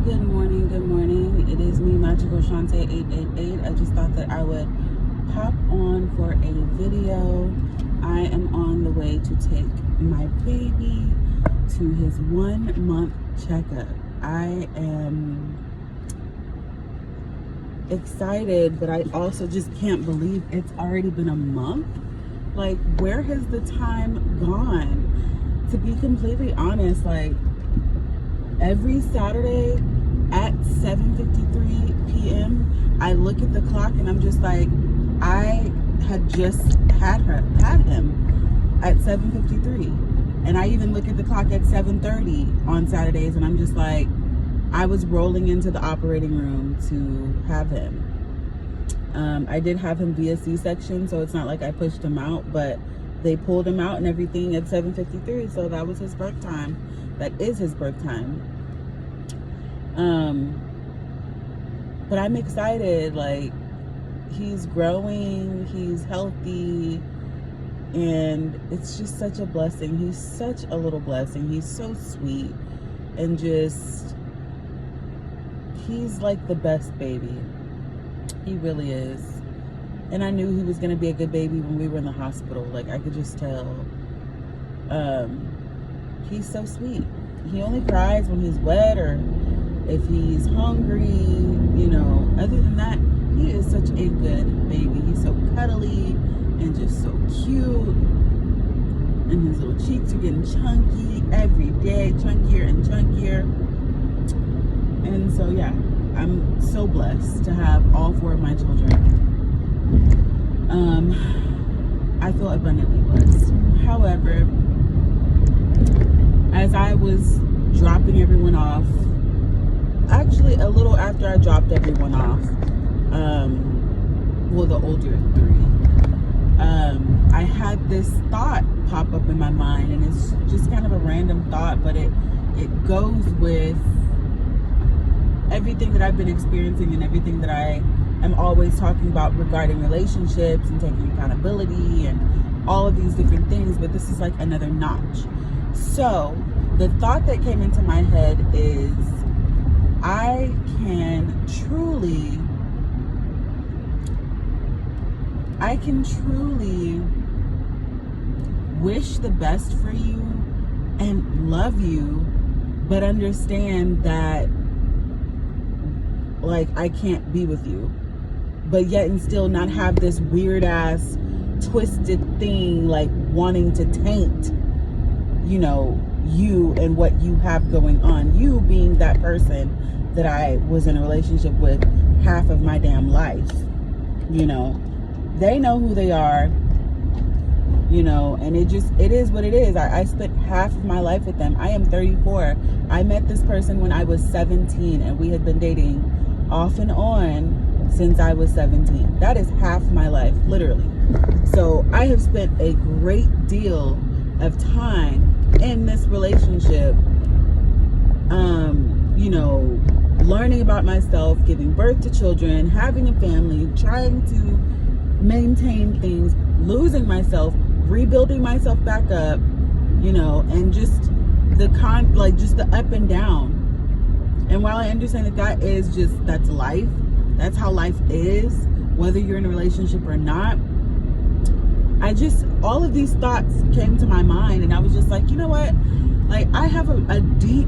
Good morning, good morning. It is me, Magical Shantae 888. I just thought that I would pop on for a video. I am on the way to take my baby to his 1 month checkup. I am excited, but I also just can't believe it's already been a month. Like, where has the time gone? To be completely honest, like, every Saturday at 7:53 p.m. I look at the clock and I'm just like, I had just had him at 7:53, and I even look at the clock at 7:30 on Saturdays and I'm just like, I was rolling into the operating room to have him. I did have him via C-section, so it's not like I pushed him out, but they pulled him out and everything at 7:53, so that was his birth time. That is his birth time. But I'm excited. Like, he's growing, he's healthy, and it's just such a blessing. He's such a little blessing. He's so sweet, and just, he's like the best baby. He really is. And I knew he was gonna be a good baby when we were in the hospital. Like, I could just tell. He's so sweet. He only cries when he's wet or if he's hungry, you know. Other than that, he is such a good baby. He's so cuddly and just so cute. And his little cheeks are getting chunky every day, chunkier and chunkier. And so, yeah, I'm so blessed to have all 4 of my children. I feel abundantly blessed. However, as I was dropping everyone off, actually a little after I dropped everyone off, well, the older 3, I had this thought pop up in my mind, and it's just kind of a random thought, but it goes with everything that I've been experiencing and everything that I am always talking about regarding relationships and taking accountability and all of these different things, but this is like another notch. So the thought that came into my head is, I can truly wish the best for you and love you, but understand that, like, I can't be with you, but yet and still not have this weird ass twisted thing, like wanting to taint, you know, you and what you have going on. You being that person that I was in a relationship with half of my damn life. You know, they know who they are, you know, and it is what it is. I spent half of my life with them. I am 34. I met this person when I was 17, and we had been dating off and on since I was 17. That is half my life, literally. So I have spent a great deal of time in this relationship, you know, learning about myself, giving birth to children, having a family, trying to maintain things, losing myself, rebuilding myself back up, you know, and just just the up and down. And while I understand that that's life, that's how life is, whether you're in a relationship or not, all of these thoughts came to my mind, and I was just like, you know what? Like, I have a deep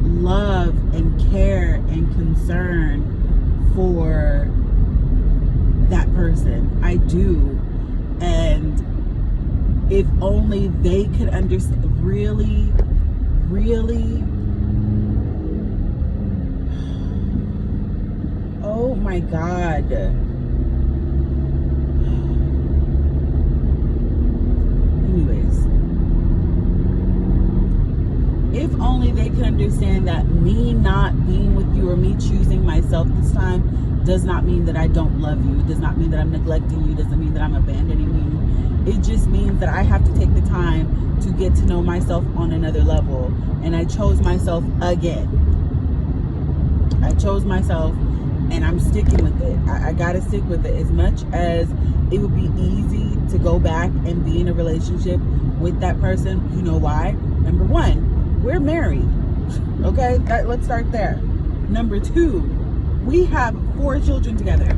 love and care and concern for that person. I do. And if only they could understand, really, oh my God. Anyways, if only they could understand that me not being with you or me choosing myself this time does not mean that I don't love you. It does not mean that I'm neglecting you. It doesn't mean that I'm abandoning you. It just means that I have to take the time to get to know myself on another level. And I chose myself again. I chose myself, and I'm sticking with it. I gotta stick with it. As much as it would be easy to go back and be in a relationship with that person, you know why? Number one, we're married. Okay, let's start there. Number 2, we have 4 children together.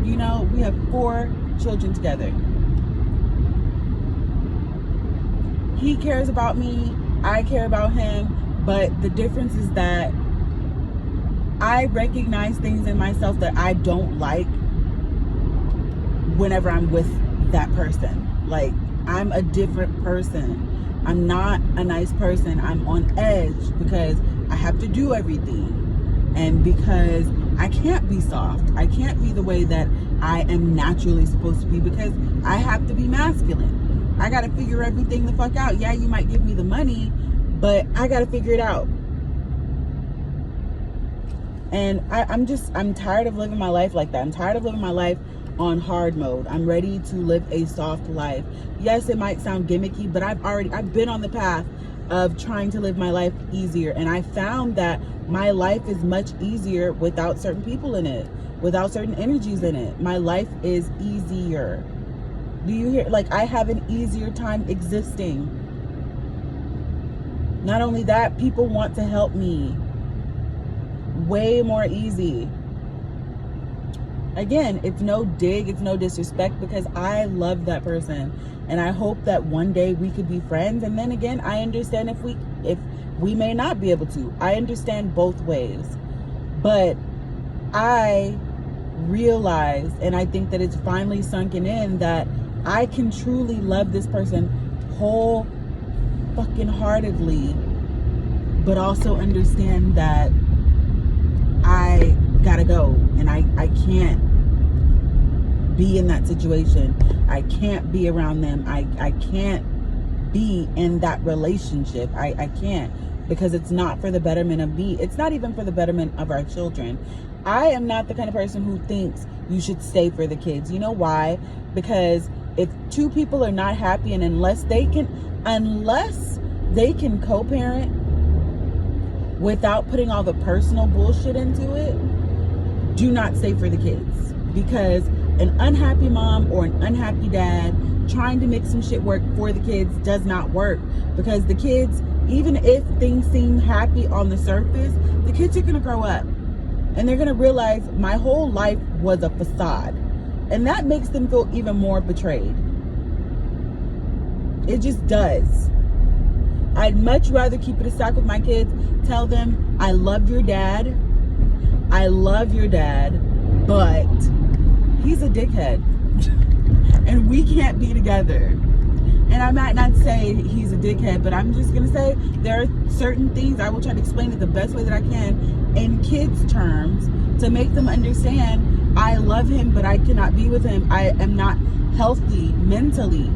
You know, we have 4 children together. He cares about me, I care about him, but the difference is that I recognize things in myself that I don't like whenever I'm with that person. Like, I'm a different person. I'm not a nice person. I'm on edge because I have to do everything. And because I can't be soft. I can't be the way that I am naturally supposed to be because I have to be masculine. I got to figure everything the fuck out. Yeah, you might give me the money, but I got to figure it out. And I'm tired of living my life like that. I'm tired of living my life on hard mode. I'm ready to live a soft life. Yes, it might sound gimmicky, but I've been on the path of trying to live my life easier. And I found that my life is much easier without certain people in it, without certain energies in it. My life is easier. Do you hear? Like, I have an easier time existing. Not only that, people want to help me. Way more easy. Again, it's no dig, it's no disrespect, because I love that person and I hope that one day we could be friends. And then again, I understand if we may not be able to. I understand both ways. But I realize, and I think that it's finally sunken in, that I can truly love this person whole fucking heartedly, but also understand that I gotta go, and I can't be in that situation. I can't be around them. I can't be in that relationship. I can't, because it's not for the betterment of me. It's not even for the betterment of our children. I am not the kind of person who thinks you should stay for the kids. You know why? Because if 2 people are not happy, and unless they can co-parent without putting all the personal bullshit into it, do not stay for the kids. Because an unhappy mom or an unhappy dad trying to make some shit work for the kids does not work. Because the kids, even if things seem happy on the surface, the kids are going to grow up and they're going to realize my whole life was a facade. And that makes them feel even more betrayed. It just does. I'd much rather keep it a stack with my kids. Tell them, I love your dad. I love your dad, but he's a dickhead. And we can't be together. And I might not say he's a dickhead, but I'm just going to say there are certain things I will try to explain it the best way that I can in kids' terms to make them understand I love him, but I cannot be with him. I am not healthy mentally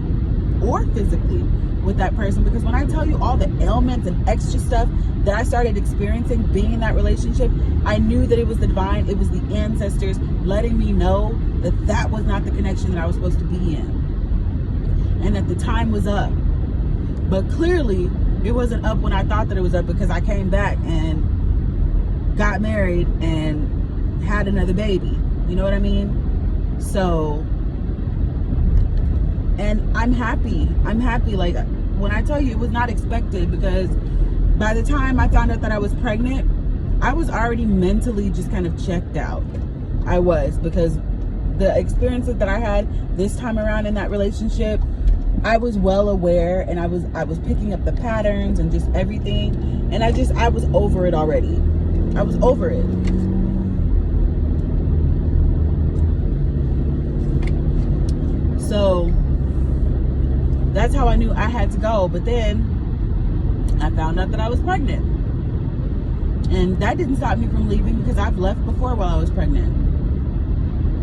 or physically with that person. Because when I tell you all the ailments and extra stuff that I started experiencing being in that relationship, I knew that it was the divine, it was the ancestors letting me know that that was not the connection that I was supposed to be in, and that the time was up. But clearly it wasn't up when I thought that it was up, because I came back and got married and had another baby. You know what I mean? So, and I'm happy. Like, when I tell you, it was not expected, because by the time I found out that I was pregnant, I was already mentally just kind of checked out. I was, because the experiences that I had this time around in that relationship, I was well aware, and I was picking up the patterns and just everything, and I was over it already. I was over it. So that's how I knew I had to go. But then I found out that I was pregnant, and that didn't stop me from leaving, because I've left before while I was pregnant.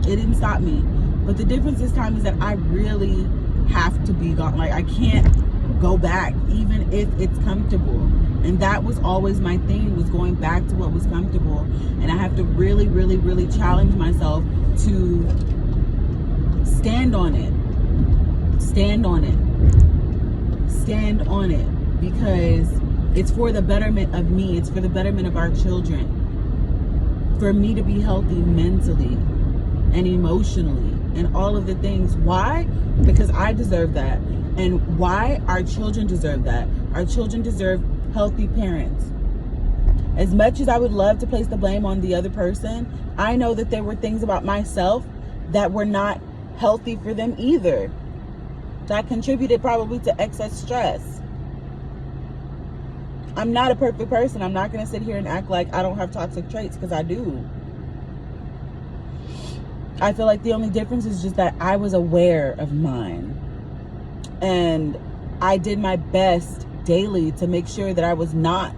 It didn't stop me. But the difference this time is that I really have to be gone. Like, I can't go back, even if it's comfortable. And that was always my thing, was going back to what was comfortable. And I have to really, really, really challenge myself to stand on it. Stand on it. Stand on it. Because it's for the betterment of me. It's for the betterment of our children. For me to be healthy mentally and emotionally and all of the things. Why? Because I deserve that. And why our children deserve that. Our children deserve healthy parents. As much as I would love to place the blame on the other person, I know that there were things about myself that were not healthy for them either. That contributed probably to excess stress. I'm not a perfect person. I'm not going to sit here and act like I don't have toxic traits, because I do. I feel like the only difference is just that I was aware of mine. And I did my best daily to make sure that I was not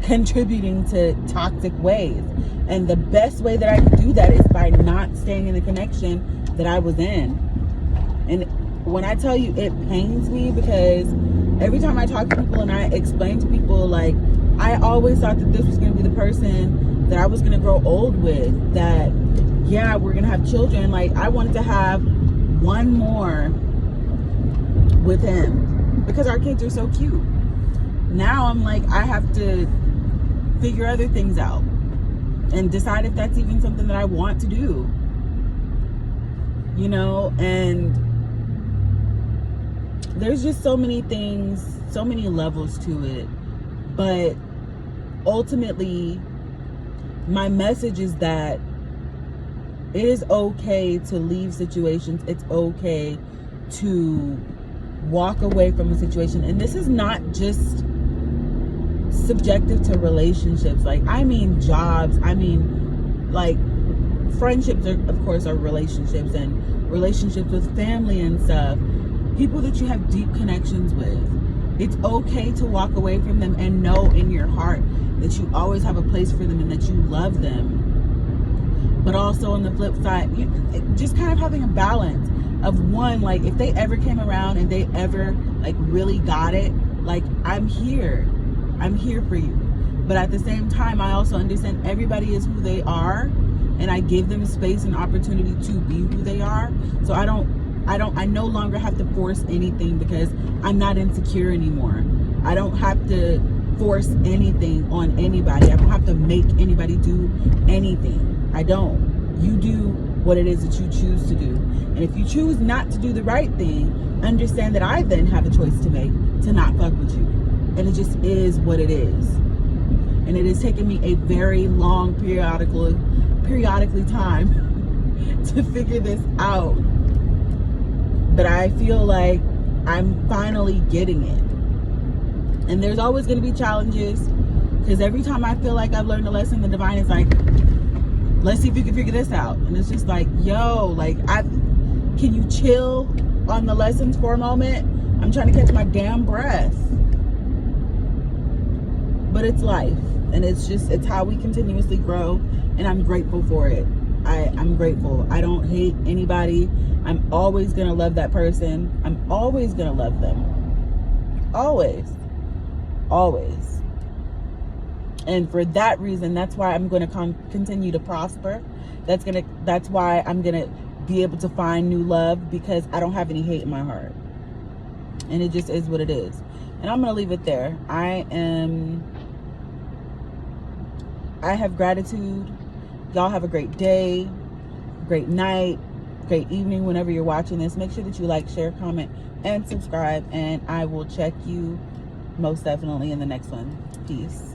contributing to toxic ways. And the best way that I could do that is by not staying in the connection that I was in. And when I tell you, it pains me, because every time I talk to people and I explain to people, like, I always thought that this was going to be the person that I was going to grow old with, that, yeah, we're going to have children. Like, I wanted to have one more with him because our kids are so cute. Now I'm like, I have to figure other things out and decide if that's even something that I want to do, you know. And there's just so many things, so many levels to it. But ultimately, my message is that it is okay to leave situations. It's okay to walk away from a situation. And this is not just subjective to relationships. Like, I mean jobs. I mean, like, friendships are, of course, are relationships, and relationships with family and stuff. People that you have deep connections with. It's okay to walk away from them and know in your heart that you always have a place for them and that you love them. But also on the flip side, just kind of having a balance of, one, like, if they ever came around and they ever, like, really got it, like, I'm here for you. But at the same time, I also understand everybody is who they are, and I give them space and opportunity to be who they are. So I no longer have to force anything, because I'm not insecure anymore. I don't have to force anything on anybody. I don't have to make anybody do anything. I don't. You do what it is that you choose to do. And if you choose not to do the right thing, understand that I then have a choice to make to not fuck with you. And it just is what it is. And it has taken me a very long periodically time to figure this out. But I feel like I'm finally getting it. And there's always going to be challenges, because every time I feel like I've learned a lesson, the divine is like, let's see if you can figure this out. And it's just like, yo, like, can you chill on the lessons for a moment? I'm trying to catch my damn breath. But it's life, and it's how we continuously grow, and I'm grateful for it. I'm grateful. I don't hate anybody. I'm always gonna love that person. I'm always gonna love them. Always. And for that reason, that's why I'm gonna continue to prosper. That's why I'm gonna be able to find new love, because I don't have any hate in my heart. And it just is what it is. And I'm gonna leave it there. I have gratitude. Y'all have a great day, great night, great evening whenever you're watching this. Make sure that you like, share, comment, and subscribe. And I will check you most definitely in the next one. Peace.